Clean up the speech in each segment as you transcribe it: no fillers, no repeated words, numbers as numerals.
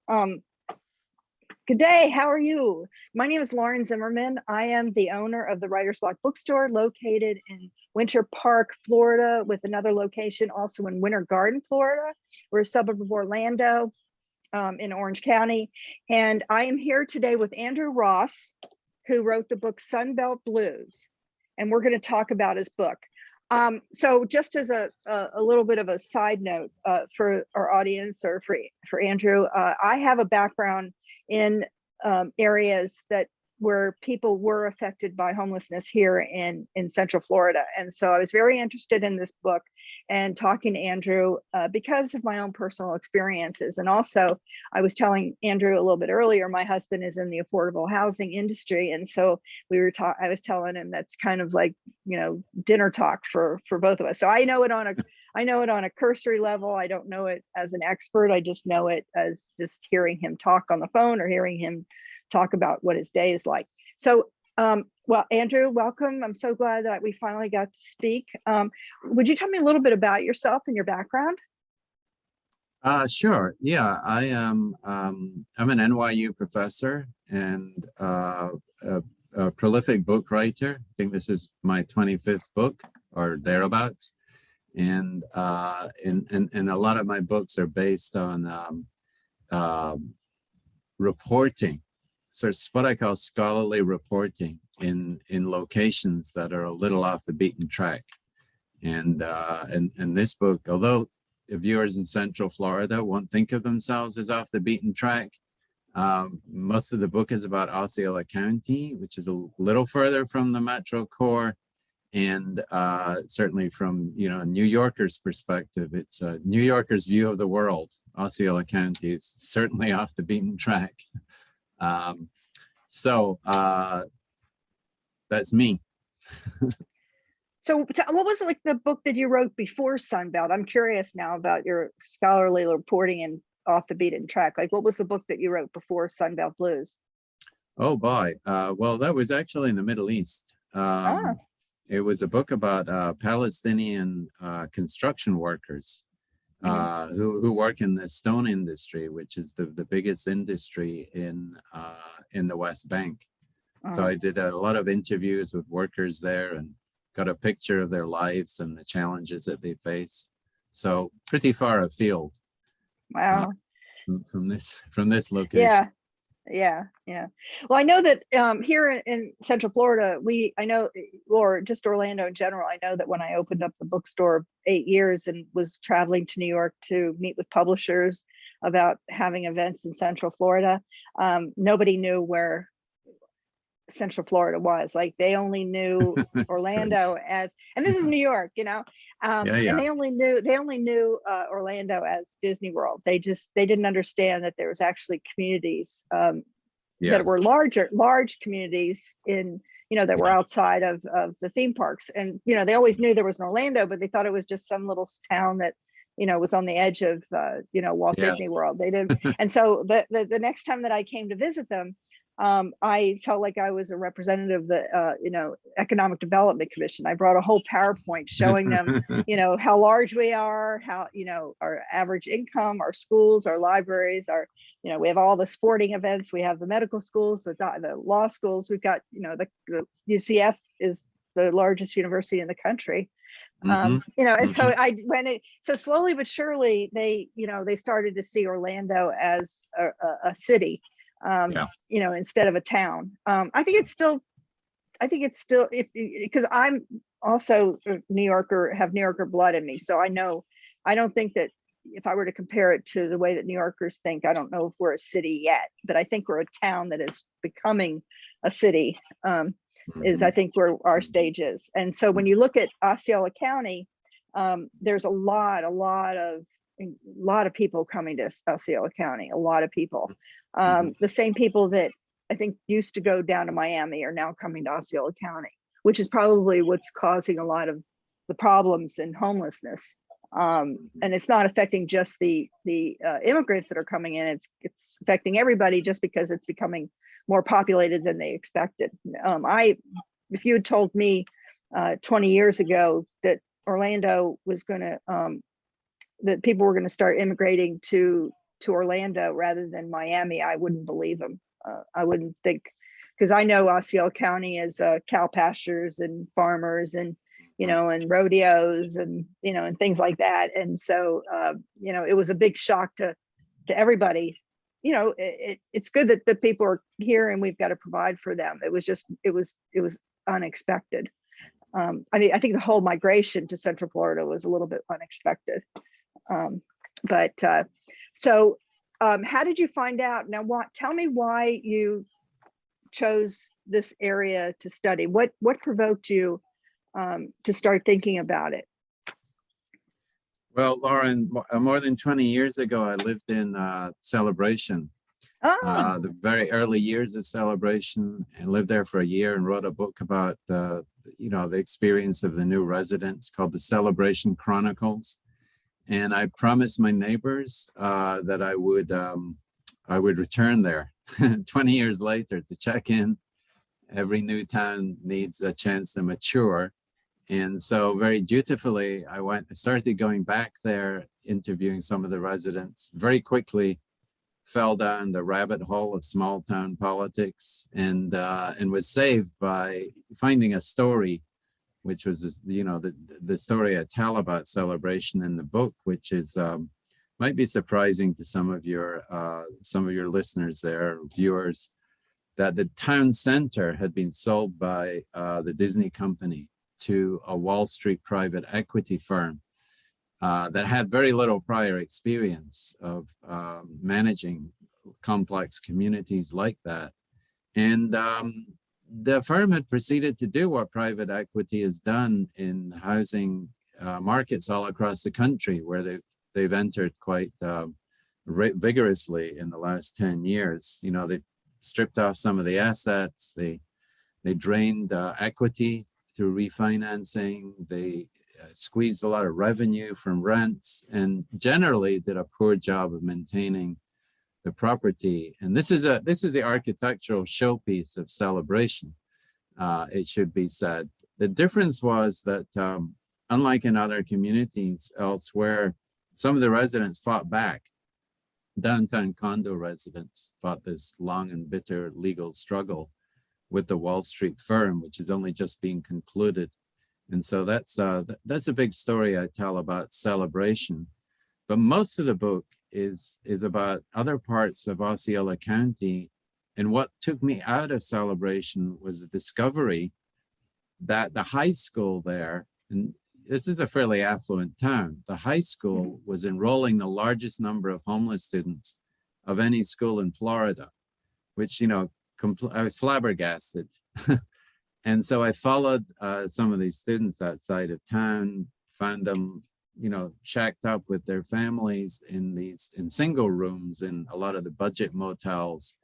Um, Good day, how are you? My name is Lauren Zimmerman. I am the owner of the Writer's Block Bookstore located in Winter Park, Florida, with another location also in Winter Garden, Florida. We're a suburb of Orlando in Orange County. And I am here today with Andrew Ross, who wrote the book SUNBELT BLUES. And we're going to talk about his book. So just as a little bit of a side note for our audience or for Andrew, I have a background in areas where people were affected by homelessness here in Central Florida. And so I was very interested in this book and talking to Andrew because of my own personal experiences. And also I was telling Andrew a little bit earlier, my husband is in the affordable housing industry. And so I was telling him that's kind of like, dinner talk for both of us. So I know it on a cursory level. I don't know it as an expert. I just know it as just hearing him talk on the phone or hearing him talk about what his day is like. So, well, Andrew, welcome. I'm so glad that we finally got to speak. Would you tell me a little bit about yourself and your background? Sure. Yeah, I am. I'm an NYU professor and a prolific book writer. I think this is my 25th book or thereabouts. And a lot of my books are based on reporting, so it's what I call scholarly reporting in locations that are a little off the beaten track. And this book, although the viewers in Central Florida won't think of themselves as off the beaten track, most of the book is about Osceola County, which is a little further from the metro core. And certainly from a New Yorker's perspective, it's a New Yorker's view of the world. Osceola County is certainly off the beaten track. So that's me. So what was like the book that you wrote before Sunbelt? I'm curious now about your scholarly reporting and off the beaten track. Like, what was the book that you wrote before Sunbelt Blues? Oh boy. Well, that was actually in the Middle East. It was a book about Palestinian construction workers who work in the stone industry, which is the biggest industry in the West Bank. So I did a lot of interviews with workers there and got a picture of their lives and the challenges that they face. So pretty far afield. Wow. From this location. Yeah. Well, I know that here in Central Florida, or just Orlando in general, I know that when I opened up the bookstore 8 years and was traveling to New York to meet with publishers about having events in Central Florida, nobody knew where Central Florida was. Like, they only knew Orlando as, and this is New York, and they only knew Orlando as Disney World. They didn't understand that there was actually communities that were large communities in, that were outside of the theme parks. And, they always knew there was an Orlando, but they thought it was just some little town that, was on the edge of, Walt Disney World. They didn't. And so the next time that I came to visit them, I felt like I was a representative of the, Economic Development Commission. I brought a whole PowerPoint showing them, how large we are, how, our average income, our schools, our libraries, we have all the sporting events, we have the medical schools, the law schools. We've got, the UCF is the largest university in the country. And so so slowly but surely they started to see Orlando as a city. Instead of a town. I think it's still because I'm also a New Yorker, have New Yorker blood in me. So I don't think that if I were to compare it to the way that New Yorkers think, I don't know if we're a city yet, but I think we're a town that is becoming a city, is I think where our stage is. And so when you look at Osceola County, there's a lot of people coming to Osceola County, a lot of people. The same people that I think used to go down to Miami are now coming to Osceola County, which is probably what's causing a lot of the problems in homelessness. And it's not affecting just the immigrants that are coming in. It's affecting everybody just because it's becoming more populated than they expected. If you had told me 20 years ago that Orlando was going to, that people were going to start immigrating to to Orlando rather than Miami, I wouldn't believe him. I wouldn't think, because I know Osceola County is cow pastures and farmers and, you know, and rodeos and, you know, and things like that. And so, you know, it was a big shock to everybody. You know, it's good that the people are here and we've got to provide for them. It was just, it was unexpected. I mean, I think the whole migration to Central Florida was a little bit unexpected. So how did you find out? Now, tell me why you chose this area to study. What provoked you to start thinking about it? Well, Lauren, more than 20 years ago, I lived in Celebration, Oh, the very early years of Celebration, and lived there for a year and wrote a book about the experience of the new residents called the Celebration Chronicles. And I promised my neighbors that I would return there 20 years later to check in. Every new town needs a chance to mature. And so very dutifully, I started going back there, interviewing some of the residents. Very quickly fell down the rabbit hole of small town politics and was saved by finding a story, which was, you know, the story I tell about Celebration in the book, which is might be surprising to some of your listeners there, viewers, that the town center had been sold by the Disney company to a Wall Street private equity firm that had very little prior experience of managing complex communities like that. And the firm had proceeded to do what private equity has done in housing markets all across the country, where they've entered quite vigorously in the last 10 years. You know, they stripped off some of the assets, they drained equity through refinancing, they squeezed a lot of revenue from rents, and generally did a poor job of maintaining the property. And this is the architectural showpiece of Celebration, it should be said. The difference was that unlike in other communities elsewhere, some of the residents fought back. Downtown condo residents fought this long and bitter legal struggle with the Wall Street firm, which is only just being concluded. And so that's a big story I tell about Celebration. But most of the book is about other parts of Osceola County. And what took me out of Celebration was the discovery that the high school there, and this is a fairly affluent town, the high school was enrolling the largest number of homeless students of any school in Florida, which, you know, I was flabbergasted. And so I followed some of these students outside of town, found them, you know, shacked up with their families in single rooms in a lot of the budget motels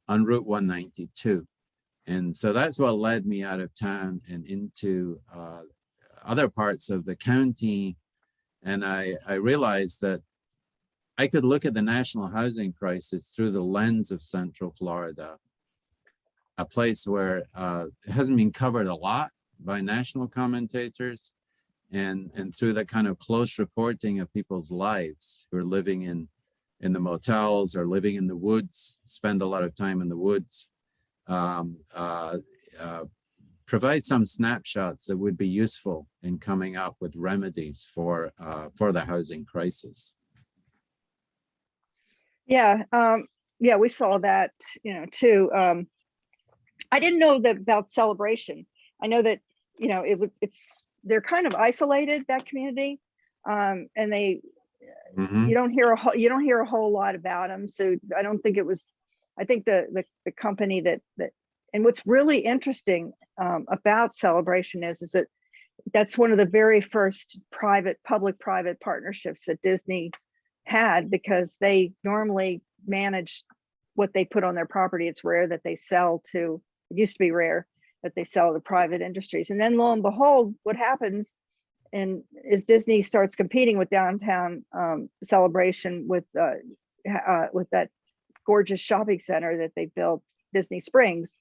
on Route 192. And so that's what led me out of town and into other parts of the county. And I realized that I could look at the national housing crisis through the lens of Central Florida, a place where it hasn't been covered a lot by national commentators, and through that kind of close reporting of people's lives who are living in the motels or living in the woods, spend a lot of time in the woods, provide some snapshots that would be useful in coming up with remedies for the housing crisis. Yeah, we saw that, you know, too. I didn't know that about Celebration. I know that, you know, they're kind of isolated, that community, and they you don't hear a whole lot about them. So I don't think it was. I think the company that and what's really interesting about Celebration is that that's one of the very first public-private partnerships that Disney had, because they normally manage what they put on their property. It's rare that they sell to. It used to be rare that they sell to private industries. And then lo and behold, what happens is Disney starts competing with downtown Celebration with that gorgeous shopping center that they built, Disney Springs,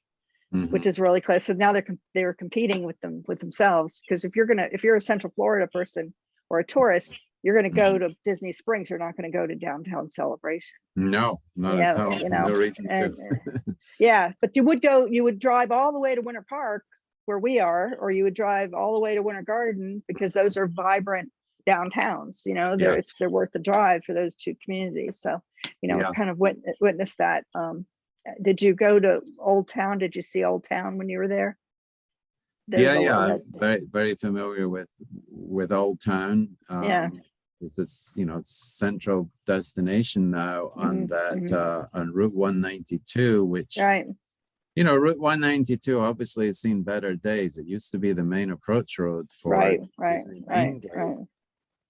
which is really close. So now they're competing with themselves. Because if you're a Central Florida person or a tourist, you're going to go to Disney Springs. You're not going to go to downtown Celebration. No, not at all. No reason and, to. Yeah, but you would drive all the way to Winter Park where we are, or you would drive all the way to Winter Garden, because those are vibrant downtowns. They're worth the drive for those two communities. So, kind of witness that. Did you go to Old Town? Did you see Old Town when you were there? I'm very, very familiar with Old Town. It's central destination now on on Route 192, which Route 192 obviously has seen better days. It used to be the main approach road for right.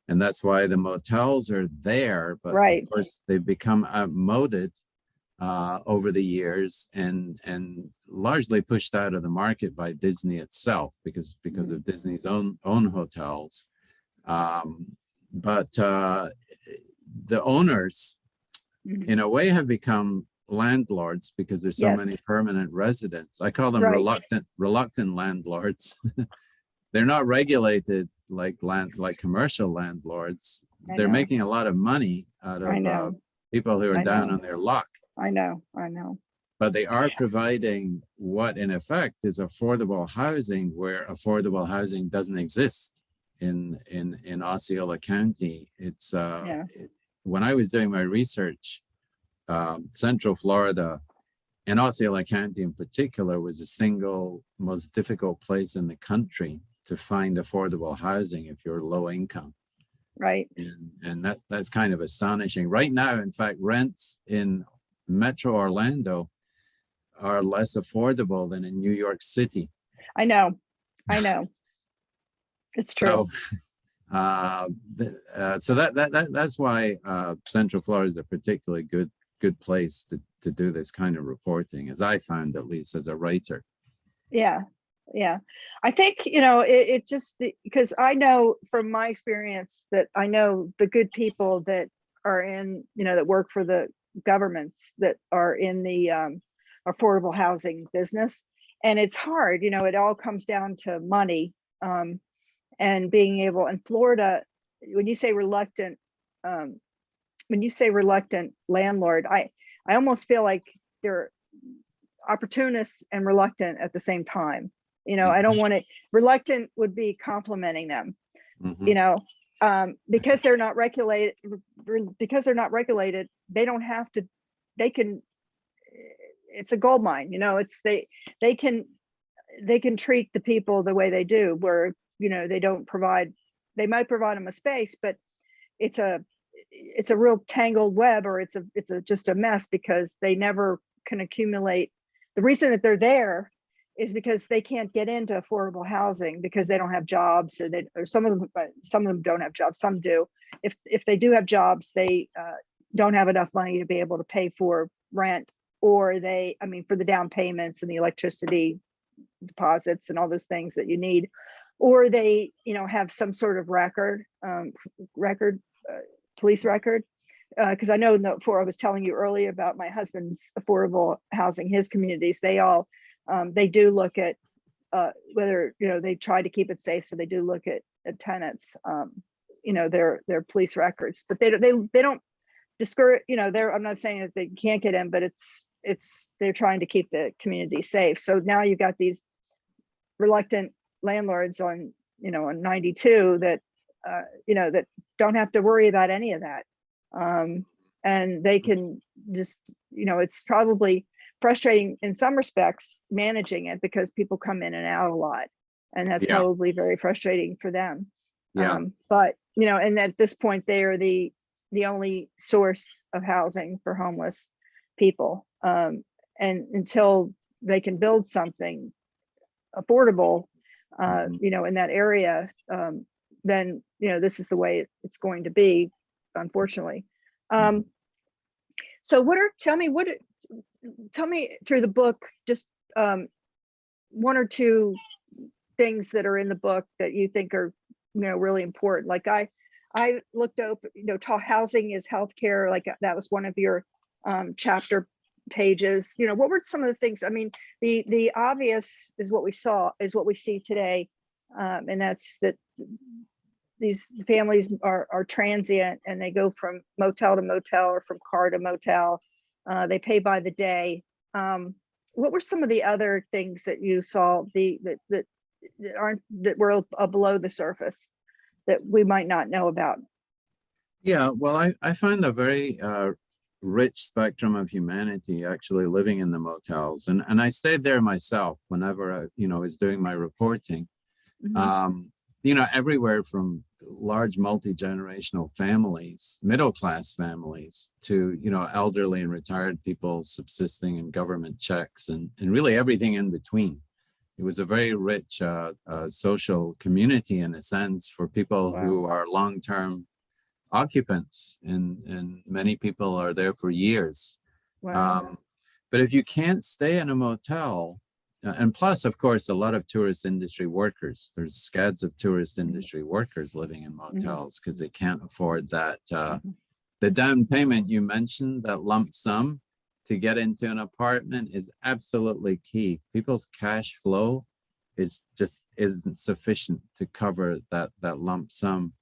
And that's why the motels are there, but of course they've become outmoded over the years and largely pushed out of the market by Disney itself because of Disney's own hotels. But the owners, in a way, have become landlords because there's so many permanent residents. I call them reluctant landlords. They're not regulated like commercial landlords. They're making a lot of money out of people who are down on their luck. I know. But they are providing what in effect is affordable housing where affordable housing doesn't exist in Osceola County. It's when I was doing my research, Central Florida and Osceola County in particular was the single most difficult place in the country to find affordable housing if you're low income. Right. And that's kind of astonishing. Right now, in fact, rents in Metro Orlando are less affordable than in New York City. I know. It's true. So that's why Central Florida is a particularly good place to do this kind of reporting, as I found, at least as a writer. Yeah. I think, it just, because I know from my experience that I know the good people that are in, that work for the governments that are in the affordable housing business. And it's hard, it all comes down to money. And being able, in Florida, when you say reluctant landlord, I almost feel like they're opportunists and reluctant at the same time. I don't want to, reluctant would be complimenting them, because they're not regulated, they don't have to, it's a gold mine, they can treat the people the way they do, where they might provide them a space, but it's a real tangled web, or it's just a mess, because they never can accumulate. The reason that they're there is because they can't get into affordable housing because they don't have jobs, or some of them don't have jobs, some do. If they do have jobs, they don't have enough money to be able to pay for rent, or for the down payments and the electricity deposits and all those things that you need, or they have some sort of police record, because I know before I was telling you earlier about my husband's affordable housing, his communities, they do look at whether they try to keep it safe, so they do look at tenants, their police records, but they don't discourage, I'm not saying that they can't get in, but they're trying to keep the community safe. So now you've got these reluctant landlords on 92 that that don't have to worry about any of that, and they can just it's probably frustrating in some respects managing it, because people come in and out a lot, and that's probably very frustrating for them. But and at this point they are the only source of housing for homeless people, and until they can build something affordable in that area, then this is the way it's going to be, unfortunately. So tell me through the book, just one or two things that are in the book that you think are really important. Like I looked up, housing is healthcare, like that was one of your chapter pages. What were some of the things? I mean, the obvious is what we see today, and that's that these families are transient, and they go from motel to motel or from car to motel. They pay by the day. What were some of the other things that you saw that were below the surface that we might not know about? Yeah, well, I find a very rich spectrum of humanity actually living in the motels, and I stayed there myself whenever I, was doing my reporting. Everywhere from large multi-generational families, middle-class families, to, elderly and retired people subsisting in government checks, and really everything in between. It was a very rich social community, in a sense, for people who are long-term occupants, and many people are there for years. But if you can't stay in a motel, and plus, of course, a lot of tourist industry workers, there's scads of tourist industry workers living in motels because they can't afford that. The down payment you mentioned, that lump sum to get into an apartment, is absolutely key. People's cash flow isn't sufficient to cover that lump sum.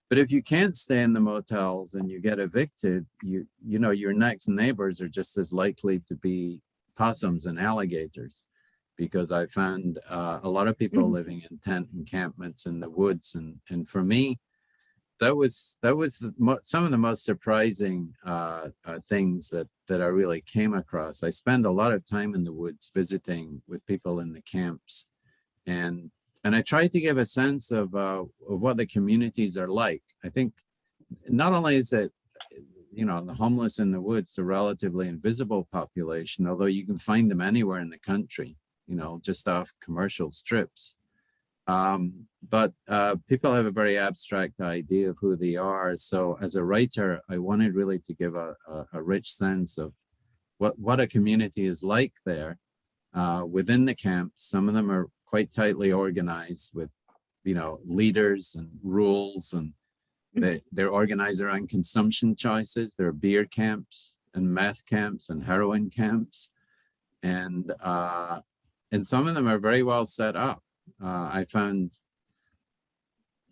But if you can't stay in the motels and you get evicted, your next neighbors are just as likely to be possums and alligators, because I found a lot of people living in tent encampments in the woods, and for me, that was some of the most surprising things that I really came across. I spend a lot of time in the woods visiting with people in the camps, and I try to give a sense of what the communities are like. I think not only is it, the homeless in the woods, a relatively invisible population, although you can find them anywhere in the country, just off commercial strips. But people have a very abstract idea of who they are. So as a writer, I wanted really to give a rich sense of what a community is like there within the camps. Some of them are quite tightly organized with, leaders and rules, and they're organized around consumption choices. There are beer camps and meth camps and heroin camps, and some of them are very well set up. I found,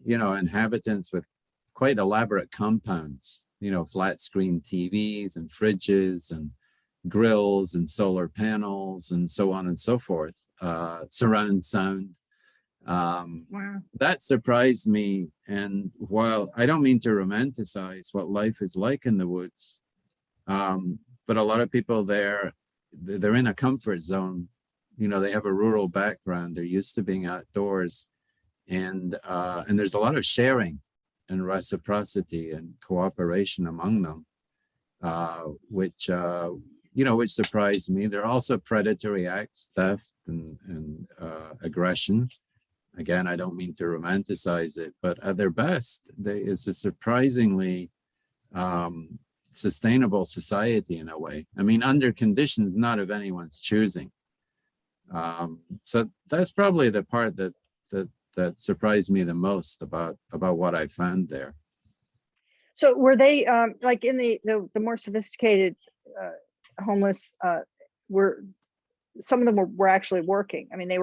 inhabitants with quite elaborate compounds, flat screen TVs and fridges and grills and solar panels and so on and so forth, surround sound. That surprised me. And while I don't mean to romanticize what life is like in the woods, but a lot of people there, they're in a comfort zone. They have a rural background. They're used to being outdoors, and there's a lot of sharing and reciprocity and cooperation among them, which surprised me. There are also predatory acts, theft and aggression. Again, I don't mean to romanticize it, but at their best, it's a surprisingly sustainable society in a way. I mean, under conditions not of anyone's choosing. So that's probably the part that surprised me the most about what I found there. So were they like in the more sophisticated homeless? Were some of them were actually working? I mean, they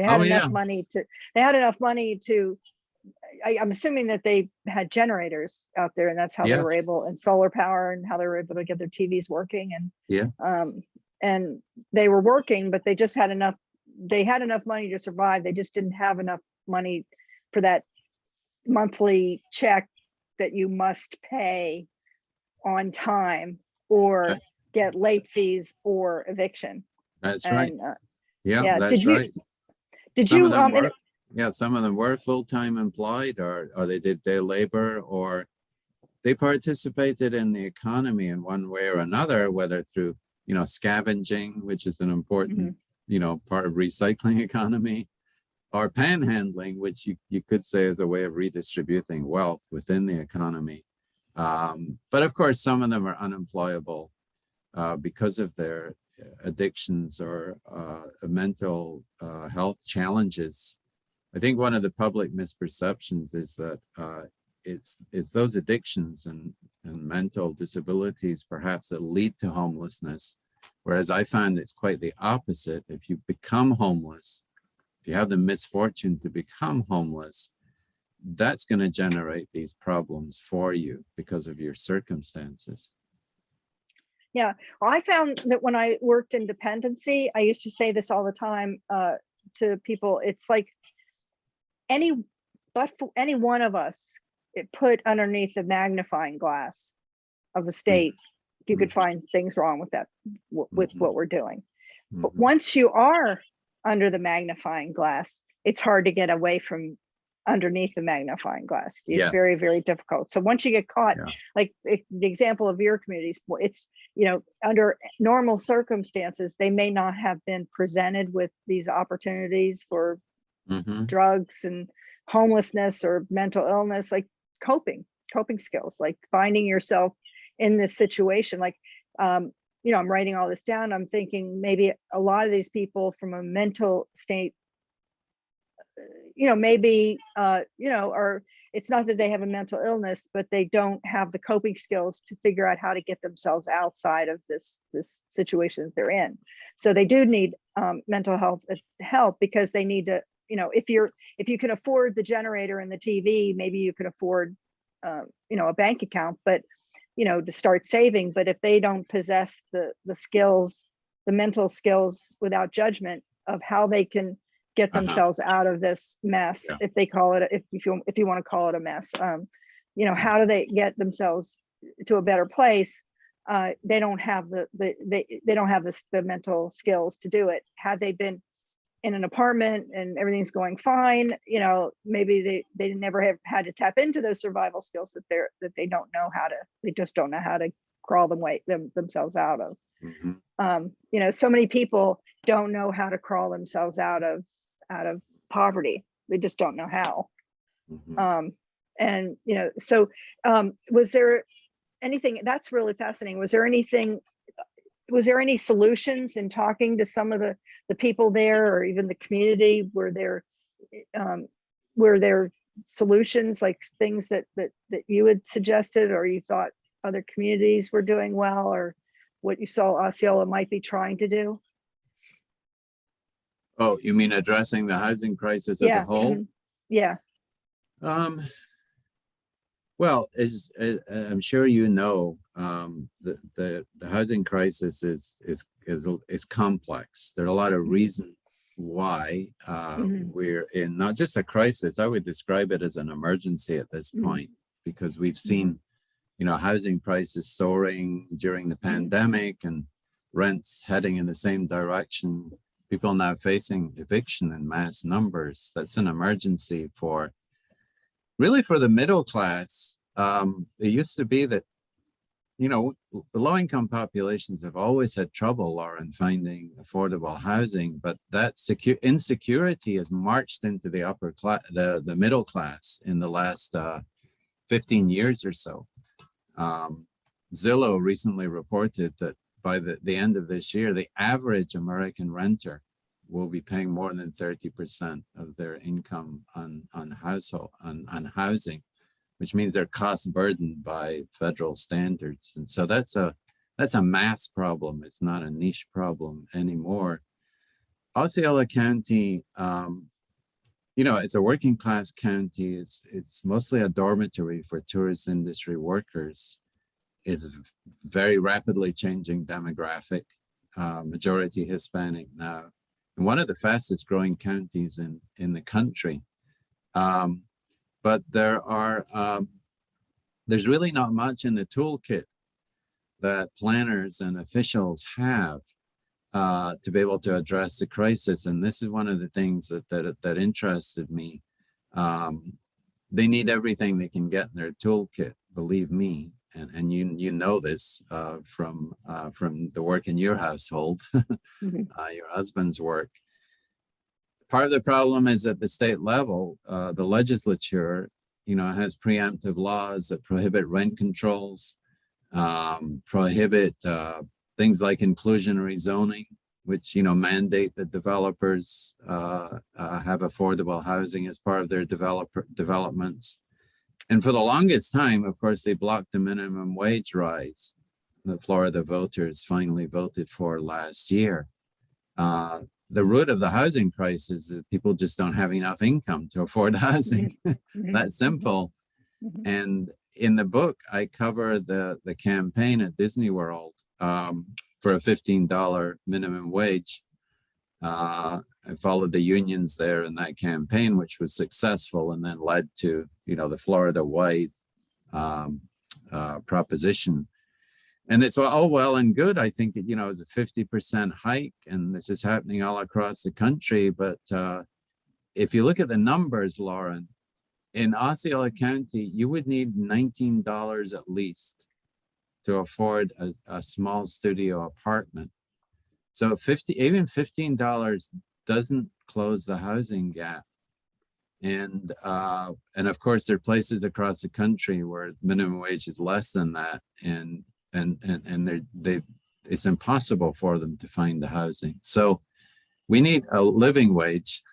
had enough money to. They had enough money to. I'm assuming that they had generators out there, and that's how they were able, and solar power, and how they were able to get their TVs working, and and they were working, but they just had enough. They had enough money to survive. They just didn't have enough money for that monthly check that you must pay on time or get late fees or eviction. That's right. That's right. Some of them were full-time employed, or they did day labor, or they participated in the economy in one way or another, whether through, scavenging, which is an important, part of recycling economy, or panhandling, which you could say is a way of redistributing wealth within the economy. But of course, some of them are unemployable because of their addictions or mental health challenges. I think one of the public misperceptions is that it's those addictions and mental disabilities perhaps that lead to homelessness, whereas I find it's quite the opposite. If you become homeless, if you have the misfortune to become homeless, that's going to generate these problems for you because of your circumstances. Yeah, well, I found that when I worked in dependency, I used to say this all the time to people. It's like any one of us, it put underneath the magnifying glass of the state, you could find things wrong with that, with what we're doing. But once you are under the magnifying glass, it's hard to get away from underneath the magnifying glass. It's very, very difficult. So once you get caught, like the example of your communities, it's, you know, under normal circumstances, they may not have been presented with these opportunities for drugs and homelessness or mental illness, like coping skills, like finding yourself in this situation. Like, you know, I'm writing all this down. I'm thinking maybe a lot of these people from a mental state, you know, maybe, you know, or it's not that they have a mental illness, but they don't have the coping skills to figure out how to get themselves outside of this situation that they're in. So they do need mental health help, because they need to, you know, if you can afford the generator and the TV, maybe you can afford, you know, a bank account, but, you know, to start saving. But if they don't possess the skills, the mental skills without judgment of how they can get themselves out of this mess, if they call it, if you want to call it a mess, you know, how do they get themselves to a better place? They don't have they don't have the mental skills to do it. Had they been in an apartment and everything's going fine, you know, maybe they never have had to tap into those survival skills that they don't know how to, they just don't know how to crawl themselves out of. You know, so many people don't know how to crawl themselves out of poverty. They just don't know how. And, you know, so was there anything that's really fascinating? Was there any solutions in talking to some of the people there, or even the community? Were there solutions, like things that you had suggested, or you thought other communities were doing well, or what you saw Osceola might be trying to do? Oh, you mean addressing the housing crisis as a whole? Yeah. Well, as I'm sure you know, the housing crisis is complex. There are a lot of reasons why we're in not just a crisis. I would describe it as an emergency at this point, because we've seen, you know, housing prices soaring during the pandemic and rents heading in the same direction. People now facing eviction in mass numbers. That's an emergency for the middle class. It used to be that, you know, the low-income populations have always had trouble, Laura, in finding affordable housing, but that insecurity has marched into the upper class, the middle class in the last 15 years or so. Zillow recently reported that by the end of this year, the average American renter will be paying more than 30% of their income on housing, which means they're cost burdened by federal standards. And so that's a mass problem. It's not a niche problem anymore. Osceola County, you know, it's a working class county. It's mostly a dormitory for tourist industry workers. It's very rapidly changing demographic, majority Hispanic now, and one of the fastest growing counties in the country. But there's really not much in the toolkit that planners and officials have to be able to address the crisis. And this is one of the things that interested me. They need everything they can get in their toolkit, believe me. And you know this from the work in your household, your husband's work. Part of the problem is at the state level, the legislature, you know, has preemptive laws that prohibit rent controls, prohibit things like inclusionary zoning, which, you know, mandate that developers have affordable housing as part of their developments. And for the longest time, of course, they blocked the minimum wage rise that Florida voters finally voted for last year. the root of the housing crisis is people just don't have enough income to afford housing. That's simple. And in the book, I cover the campaign at Disney World for a $15 minimum wage. I followed the unions there in that campaign, which was successful and then led to, the Florida-wide proposition. And it's all well and good. I think, it's a 50% hike, and this is happening all across the country. But if you look at the numbers, Lauren, in Osceola County, you would need $19 at least to afford a small studio apartment. So even $15 doesn't close the housing gap. And of course, there are places across the country where minimum wage is less than that, and it's impossible for them to find the housing. So we need a living wage,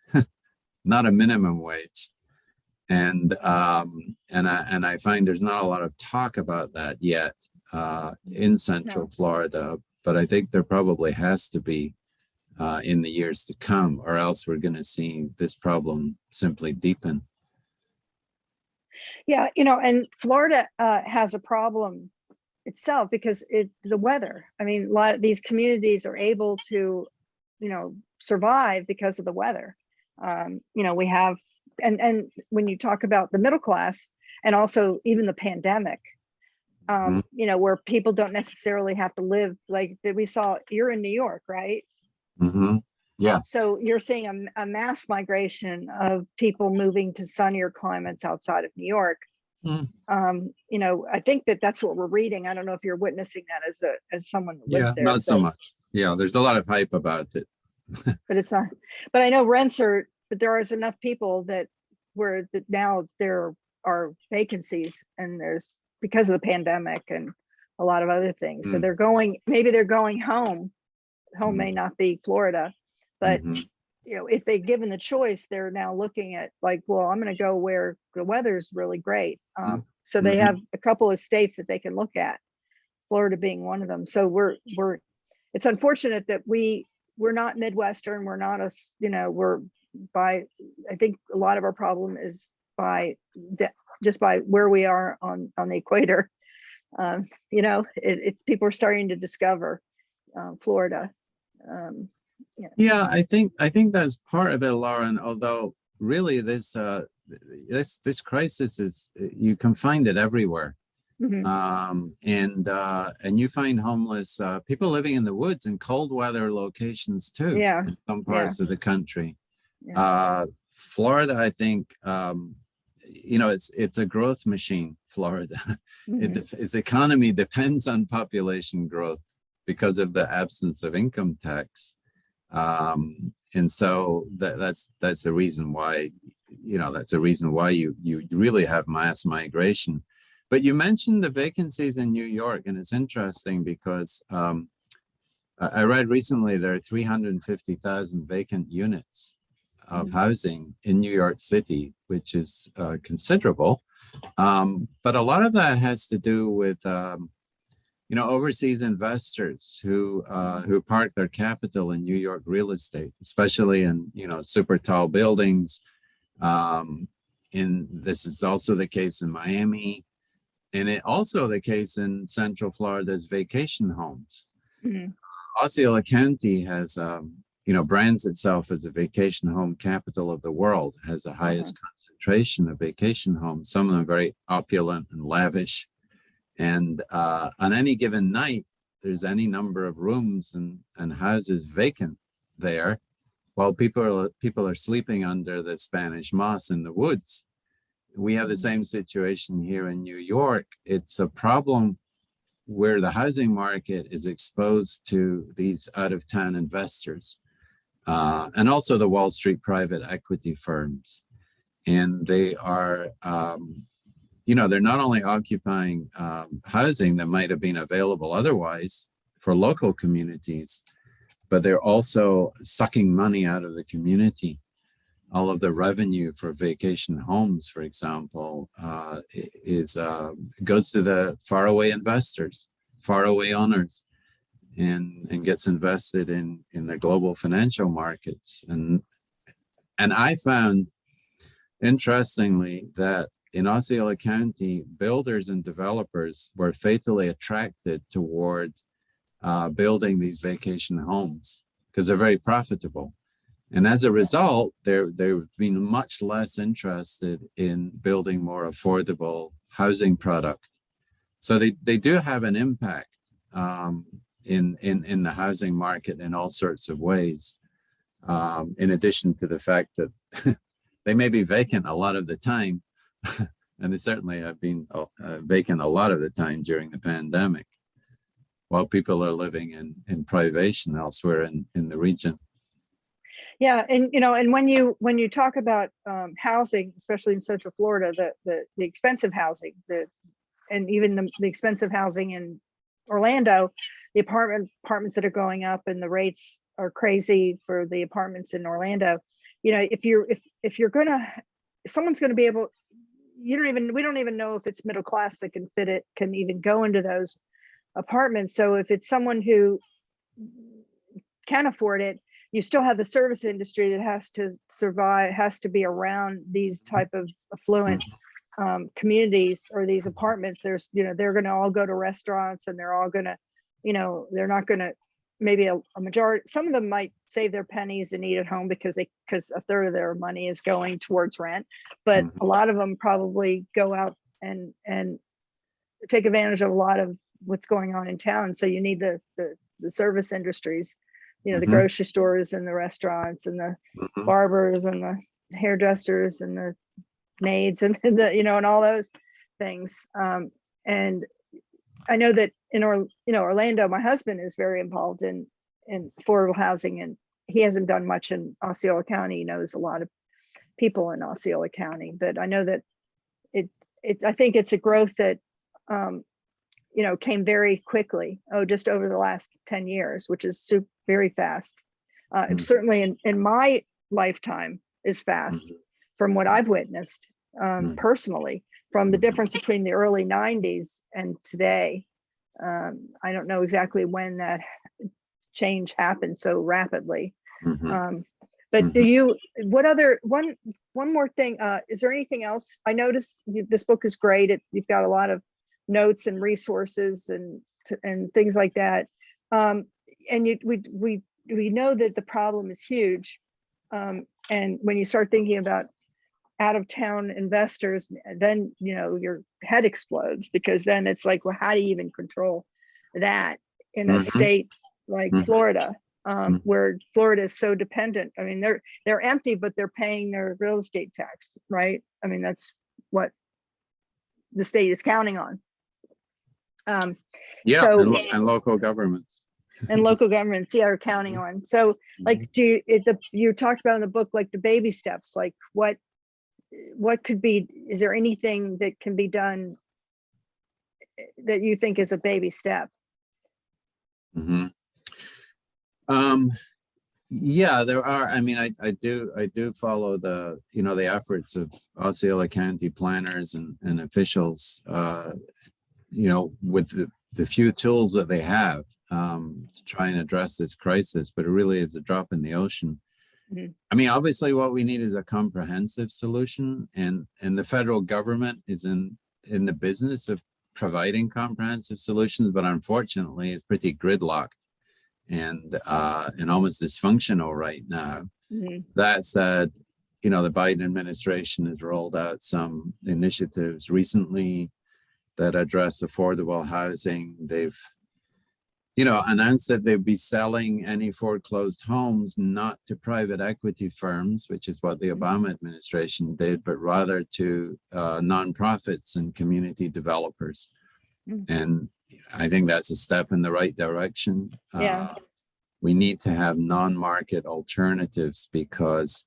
not a minimum wage. And I find there's not a lot of talk about that yet in Central Florida, but I think there probably has to be in the years to come, or else we're going to see this problem simply deepen. Yeah, and Florida has a problem itself because the weather. I mean, a lot of these communities are able to, survive because of the weather. We have, and when you talk about the middle class, and also even the pandemic, where people don't necessarily have to live like that. We saw, you're in New York, right? Yeah. So you're seeing a mass migration of people moving to sunnier climates outside of New York. I think that's what we're reading. I don't know if you're witnessing that as someone that lives there. Not so much. Yeah, there's a lot of hype about it. But it's not. But I know but there is enough people now there are vacancies, and there's, because of the pandemic and a lot of other things. So maybe they're going home. Home may not be Florida, but if they're given the choice, they're now looking at I'm going to go where the weather's really great. So they have a couple of states that they can look at, Florida being one of them. So it's unfortunate that we're not Midwestern. We're not I think a lot of our problem is just by where we are on the equator. It's people are starting to discover Florida. I think that's part of it, Lauren. Although really this crisis is, you can find it everywhere. And you find homeless people living in the woods in cold weather locations too. In some parts of the country. Florida, I think, it's a growth machine. Florida, its economy depends on population growth because of the absence of income tax. And so that's the reason why, you really have mass migration. But you mentioned the vacancies in New York, and it's interesting because I read recently there are 350,000 vacant units of housing in New York City, which is considerable. But a lot of that has to do with overseas investors who park their capital in New York real estate, especially in super tall buildings. This is also the case in Miami, and it also the case in Central Florida's vacation homes. Osceola County has brands itself as a vacation home capital of the world, has the highest concentration of vacation homes, some of them very opulent and lavish. And on any given night, there's any number of rooms and houses vacant there, while people are sleeping under the Spanish moss in the woods. We have the same situation here in New York. It's a problem where the housing market is exposed to these out-of-town investors, and also the Wall Street private equity firms. And they are they're not only occupying housing that might have been available otherwise for local communities, but they're also sucking money out of the community. All of the revenue for vacation homes, for example, goes to the faraway investors, faraway owners. and gets invested in the global financial markets. And I found, interestingly, that in Osceola County, builders and developers were fatally attracted toward building these vacation homes because they're very profitable. And as a result, they've been much less interested in building more affordable housing product. So they do have an impact in the housing market in all sorts of ways. In addition to the fact that they may be vacant a lot of the time, and they certainly have been vacant a lot of the time during the pandemic, while people are living in privation elsewhere in the region. Yeah, and and when you talk about housing, especially in Central Florida, the expensive housing, and even the expensive housing in Orlando, the apartments that are going up, and the rates are crazy for the apartments in Orlando. If someone's gonna be able, we don't even know if it's middle class that can even go into those apartments. So if it's someone who can afford it, you still have the service industry that has to survive, has to be around these type of affluent communities or these apartments. They're going to all go to restaurants, and they're all going to, they're not going to, maybe a majority, some of them might save their pennies and eat at home because a third of their money is going towards rent, but a lot of them probably go out and take advantage of a lot of what's going on in town. So you need the service industries, the grocery stores and the restaurants and the barbers and the hairdressers and the maids and and all those things. And I know that in Orlando, my husband is very involved in affordable housing, and he hasn't done much in Osceola County. He knows a lot of people in Osceola County, but I know that I think it's a growth that came very quickly. Just over the last 10 years, which is very fast. Certainly in my lifetime is fast from what I've witnessed personally, from the difference between the early 90s and today. I don't know exactly when that change happened so rapidly. But one more thing, is there anything else? I noticed this book is great. You've got a lot of notes and resources and things like that. And we know that the problem is huge. And when you start thinking about out of town investors, then your head explodes, because then it's like, well, how do you even control that in a state like Florida, where Florida is so dependent? I mean, they're empty, but they're paying their real estate tax, right? I mean, that's what the state is counting on. And local governments. And local governments, are counting on. So, like, you talked about in the book, like the baby steps, like what could be? Is there anything that can be done that you think is a baby step? Yeah, there are. I mean, I do follow the the efforts of Osceola County planners and officials, with the few tools that they have to try and address this crisis, but it really is a drop in the ocean. I mean, obviously what we need is a comprehensive solution, and the federal government is in the business of providing comprehensive solutions, but unfortunately it's pretty gridlocked and almost dysfunctional right now. That said, the Biden administration has rolled out some initiatives recently that address affordable housing. They've announced that they'd be selling any foreclosed homes not to private equity firms, which is what the Obama administration did, but rather to nonprofits and community developers. And I think that's a step in the right direction. We need to have non-market alternatives, because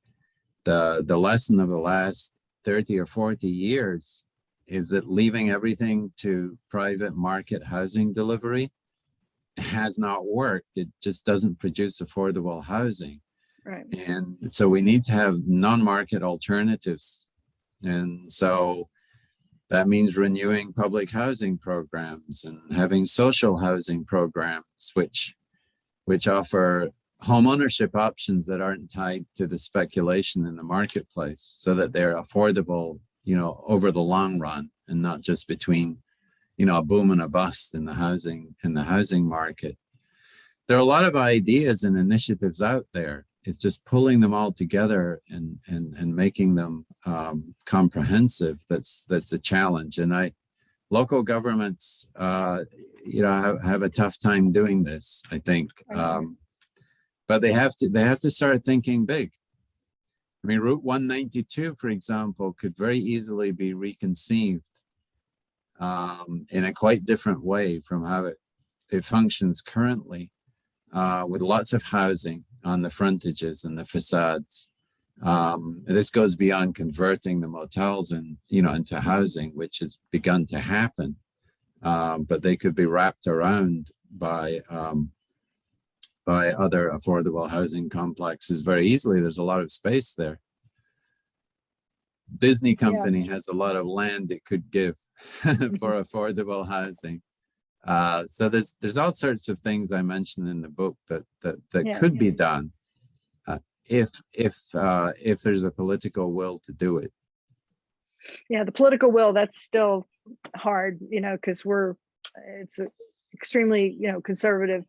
the lesson of the last 30 or 40 years is that leaving everything to private market housing delivery has not worked. It just doesn't produce affordable housing. Right. And so we need to have non-market alternatives. And so that means renewing public housing programs and having social housing programs, which which offer home ownership options that aren't tied to the speculation in the marketplace, so that they're affordable, over the long run, and not just between, a boom and a bust in the housing market. There are a lot of ideas and initiatives out there. It's just pulling them all together and making them comprehensive. That's a challenge. And local governments, have a tough time doing this, I think. But they have to start thinking big. I mean, Route 192, for example, could very easily be reconceived in a quite different way from how it functions currently, with lots of housing on the frontages and the facades. This goes beyond converting the motels into housing, which has begun to happen, but they could be wrapped around by other affordable housing complexes very easily. There's a lot of space there. Disney company has a lot of land it could give for affordable housing. So there's all sorts of things I mentioned in the book that could be done if there's a political will to do it. Yeah, the political will, that's still hard, because it's an extremely, conservative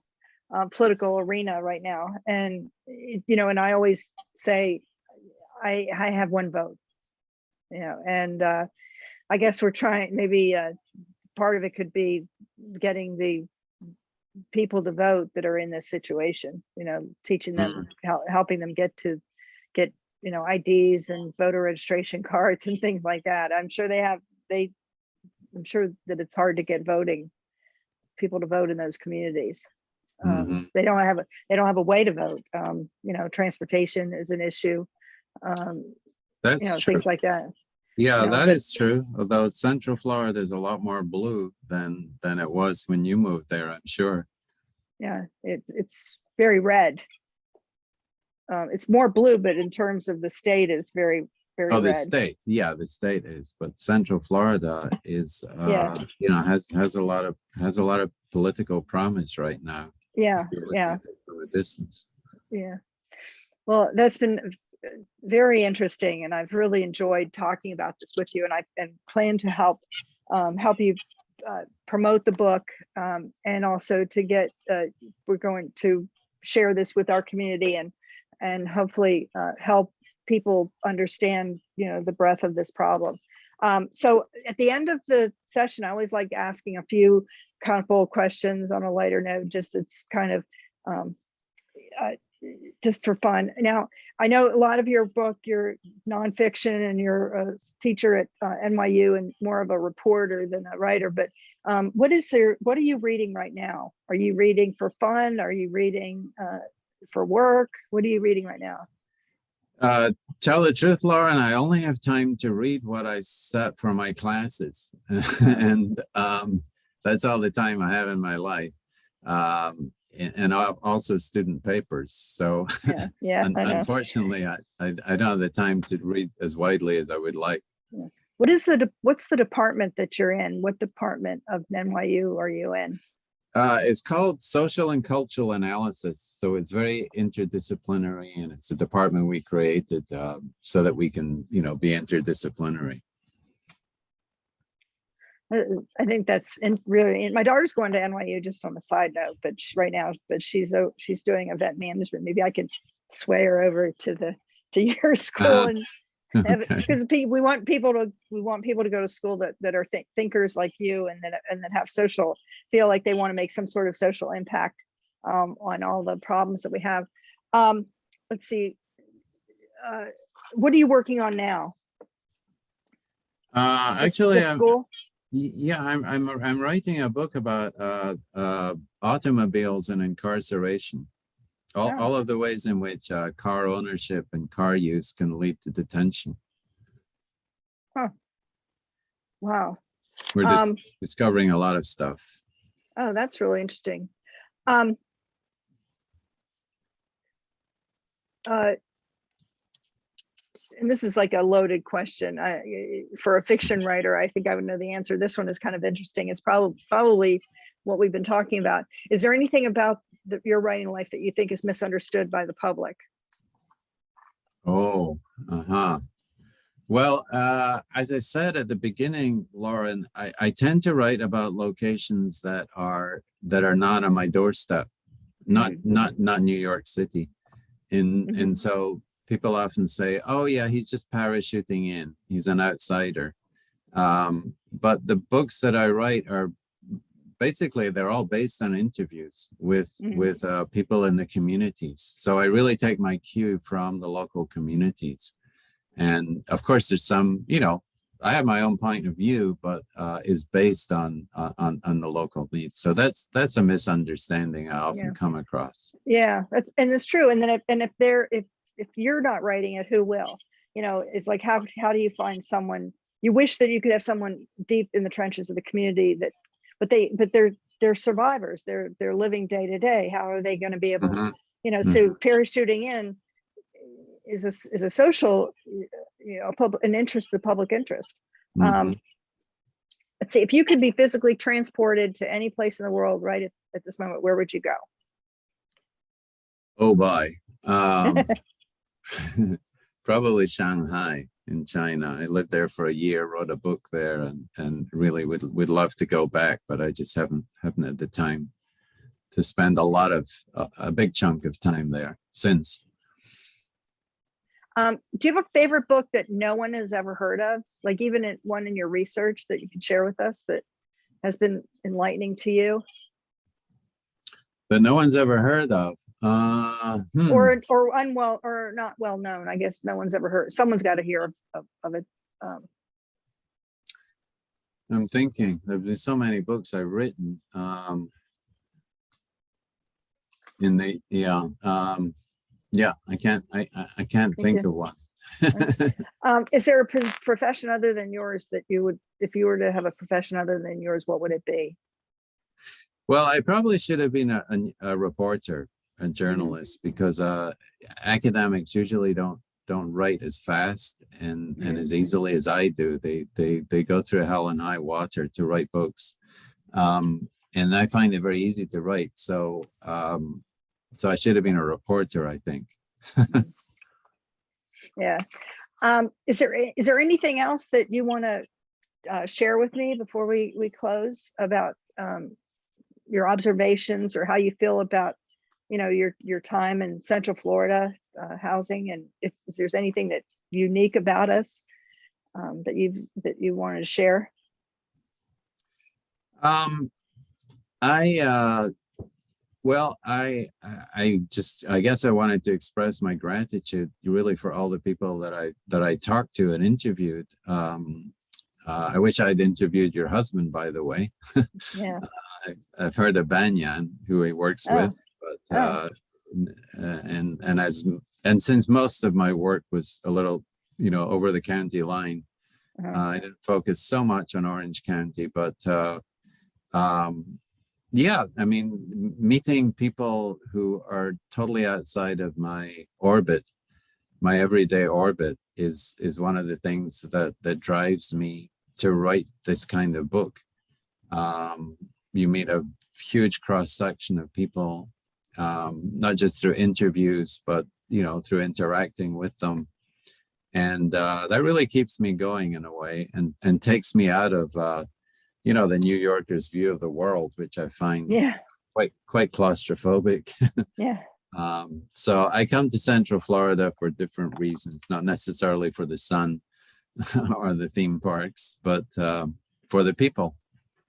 political arena right now. And, and I always say, I have one vote, and I guess we're trying, maybe part of it could be getting the people to vote that are in this situation, teaching them, helping them get IDs and voter registration cards and things like that. I'm sure I'm sure that it's hard to get people to vote in those communities. They don't have a way to vote. Transportation is an issue. That's true. Things like that. Yeah, that is true. Although Central Florida is a lot more blue than it was when you moved there, I'm sure. Yeah, it's very red. It's more blue, but in terms of the state, is very, very red. The state, the state is. But Central Florida is, has a lot of political promise right now. Yeah, From a distance. Yeah. Well, that's been very interesting, and I've really enjoyed talking about this with you, and I plan to help you promote the book, and also to get we're going to share this with our community and hopefully help people understand the breadth of this problem. So at the end of the session, I always like asking a few couple questions on a lighter note, just it's kind of just for fun. Now, I know a lot of your book, you're nonfiction, and you're a teacher at NYU and more of a reporter than a writer, but what are you reading right now? Are you reading for fun? Are you reading for work? What are you reading right now? Tell the truth, Lauren, I only have time to read what I set for my classes. And that's all the time I have in my life. And also student papers. So unfortunately, I don't have the time to read as widely as I would like. Yeah. What's the department that you're in? What department of NYU are you in? It's called Social and Cultural Analysis. So it's very interdisciplinary, and it's a department we created so that we can, be interdisciplinary. I think that's really, my daughter's going to NYU, just on a side note, but she's doing event management. Maybe I could sway her over to your school because we want people to go to school that are thinkers like you, and that have feel like they want to make some sort of social impact on all the problems that we have. Let's see. What are you working on now? Actually, school. I'm writing a book about automobiles and incarceration. All of the ways in which car ownership and car use can lead to detention. Huh. Wow. We're just discovering a lot of stuff. Oh, that's really interesting. And this is like a loaded question. For a fiction writer, I think I would know the answer. This one is kind of interesting. It's probably what we've been talking about. Is there anything about your writing life that you think is misunderstood by the public? Oh, well, as I said at the beginning, Lauren, I tend to write about locations that are not on my doorstep, not New York City. And so people often say, oh yeah, he's just parachuting in, he's an outsider. But the books that I write are basically, they're all based on interviews with people in the communities. So I really take my cue from the local communities. And of course, there's some, I have my own point of view, but is based on the local needs. So that's a misunderstanding I often come across. Yeah, it's true. And then if you're not writing it, who will? It's like, how do you find someone? You wish that you could have someone deep in the trenches of the community but they're survivors. They're living day to day. How are they going to be able, so parachuting in is a social, an interest, the public interest. Let's see, if you could be physically transported to any place in the world right at this moment, where would you go? Oh, boy. Probably Shanghai in China. I lived there for a year, wrote a book there, and really would love to go back, but I just haven't had the time to spend a big chunk of time there since. Do you have a favorite book that no one has ever heard of? Like even one in your research that you can share with us that has been enlightening to you? That no one's ever heard of. Or not well known. I guess no one's ever heard. Someone's got to hear of it. I'm thinking there've been so many books I've written. I can't think of one. Is there a profession other than yours that you would, if you were to have a profession other than yours, what would it be? Well, I probably should have been a reporter, a journalist, because academics usually don't write as fast and as easily as I do. They go through hell and high water to write books, and I find it very easy to write. So I should have been a reporter, I think. Yeah. Is there anything else that you want to share with me before we close about your observations or how you feel about your time in Central Florida housing, and if there's anything that unique about us that you wanted to share? I guess I wanted to express my gratitude really for all the people that I talked to and interviewed. I wish I'd interviewed your husband, by the way. Yeah. I've heard of Banyan, who he works with, but and since most of my work was a little, over the county line, I didn't focus so much on Orange County, but yeah, I mean, meeting people who are totally outside of my orbit, my everyday orbit, is one of the things that drives me to write this kind of book. You meet a huge cross section of people, not just through interviews, but through interacting with them, and that really keeps me going in a way, and takes me out of the New Yorker's view of the world, which I find quite claustrophobic. Yeah. So I come to Central Florida for different reasons, not necessarily for the sun or the theme parks, but for the people.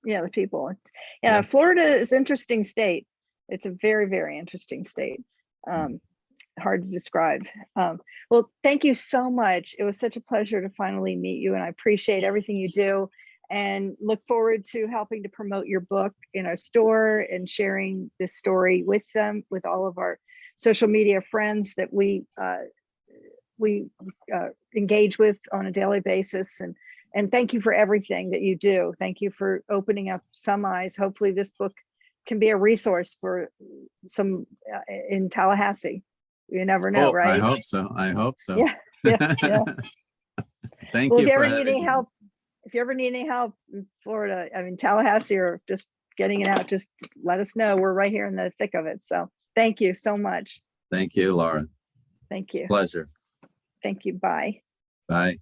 Yeah, the people. Yeah, Florida is an interesting state. It's a very, very interesting state. Hard to describe. Well, thank you so much. It was such a pleasure to finally meet you, and I appreciate everything you do, and look forward to helping to promote your book in our store and sharing this story with them, with all of our social media friends that we engage with on a daily basis. And thank you for everything that you do. Thank you for opening up some eyes. Hopefully this book can be a resource for some in Tallahassee. You never know, right? I hope so. Yeah. Thank you if you for ever need any help, in Florida, I mean, Tallahassee or just getting it out, just let us know. We're right here in the thick of it. So thank you so much. Thank you, Laura. Thank It's a you. pleasure. Thank you. Bye. Bye.